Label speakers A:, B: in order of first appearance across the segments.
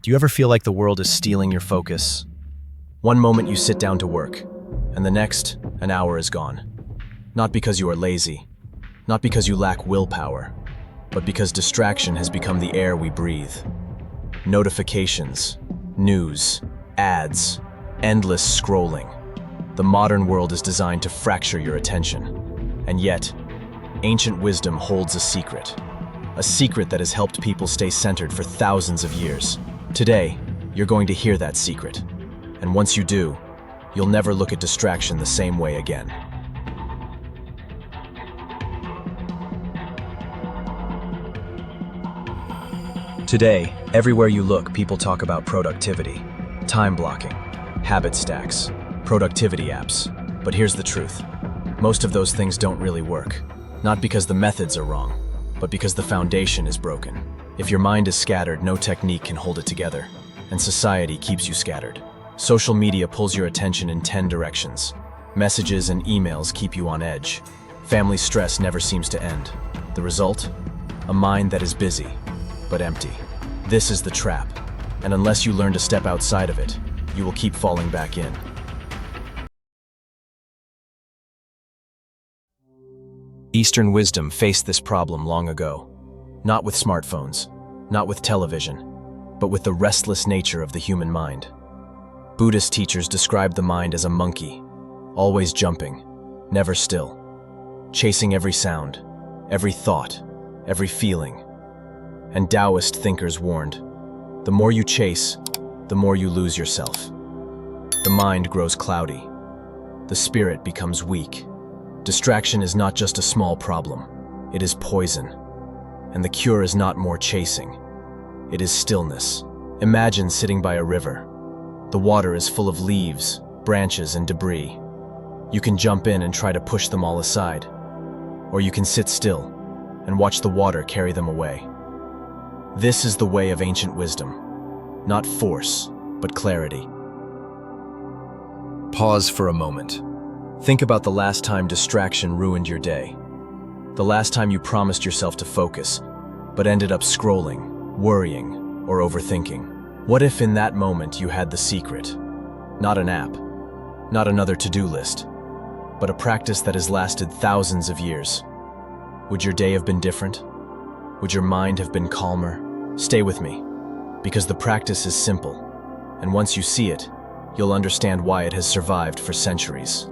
A: Do you ever feel like the world is stealing your focus? One moment you sit down to work, and the next, an hour is gone. Not because you are lazy, not because you lack willpower, but because distraction has become the air we breathe. Notifications, news, ads, endless scrolling. The modern world is designed to fracture your attention. And yet, ancient wisdom holds a secret that has helped people stay centered for thousands of years. Today, you're going to hear that secret. And once you do, you'll never look at distraction the same way again. Today, everywhere you look, people talk about productivity, time blocking, habit stacks, productivity apps. But here's the truth. Most of those things don't really work. Not because the methods are wrong, but because the foundation is broken. If your mind is scattered, no technique can hold it together. And society keeps you scattered. Social media pulls your attention in 10 directions. Messages and emails keep you on edge. Family stress never seems to end. The result? A mind that is busy, but empty. This is the trap. And unless you learn to step outside of it, you will keep falling back in. Eastern wisdom faced this problem long ago. Not with smartphones, not with television, but with the restless nature of the human mind. Buddhist teachers described the mind as a monkey, always jumping, never still, chasing every sound, every thought, every feeling. And Taoist thinkers warned, the more you chase, the more you lose yourself. The mind grows cloudy. The spirit becomes weak. Distraction is not just a small problem, it is poison. And the cure is not more chasing, it is stillness. Imagine sitting by a river. The water is full of leaves, branches, and debris. You can jump in and try to push them all aside, or you can sit still and watch the water carry them away. This is the way of ancient wisdom, not force, but clarity. Pause for a moment. Think about the last time distraction ruined your day. The last time you promised yourself to focus, but ended up scrolling, worrying, or overthinking. What if in that moment you had the secret? Not an app, not another to-do list, but a practice that has lasted thousands of years. Would your day have been different? Would your mind have been calmer? Stay with me, because the practice is simple, and once you see it, you'll understand why it has survived for centuries.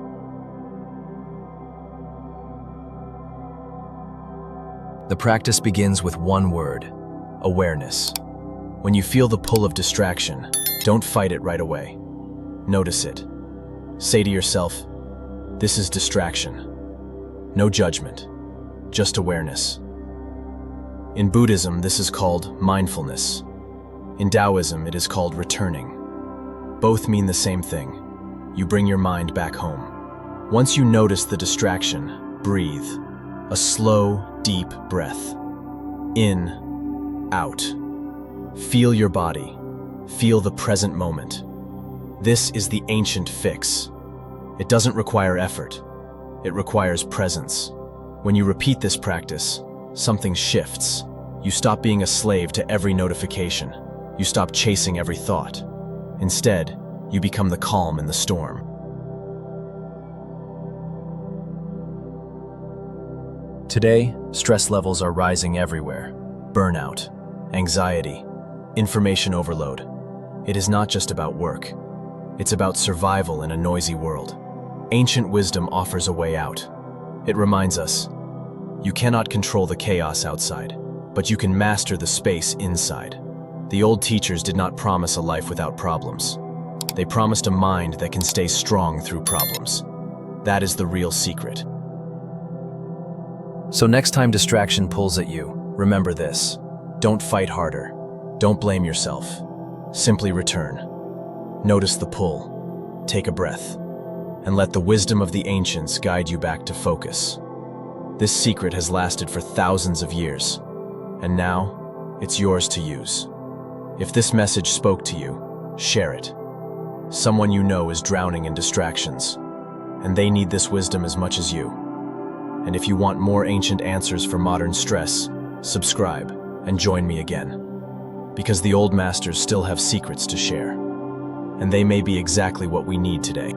A: The practice begins with one word: awareness. When you feel the pull of distraction, don't fight it right away. Notice it. Say to yourself, this is distraction. No judgment, just awareness. In Buddhism, this is called mindfulness. In Taoism, it is called returning. Both mean the same thing. You bring your mind back home. Once you notice the distraction, breathe. A slow, deep breath. In, out. Feel your body. Feel the present moment. This is the ancient fix. It doesn't require effort. It requires presence. When you repeat this practice, something shifts. You stop being a slave to every notification. You stop chasing every thought. Instead, you become the calm in the storm. Today, stress levels are rising everywhere. Burnout, anxiety, information overload. It is not just about work. It's about survival in a noisy world. Ancient wisdom offers a way out. It reminds us, you cannot control the chaos outside, but you can master the space inside. The old teachers did not promise a life without problems. They promised a mind that can stay strong through problems. That is the real secret. So next time distraction pulls at you, remember this. Don't fight harder. Don't blame yourself. Simply return. Notice the pull. Take a breath. And let the wisdom of the ancients guide you back to focus. This secret has lasted for thousands of years, and now it's yours to use. If this message spoke to you, share it. Someone you know is drowning in distractions, and they need this wisdom as much as you. And if you want more ancient answers for modern stress, subscribe and join me again. because the old masters still have secrets to share. And they may be exactly what we need today.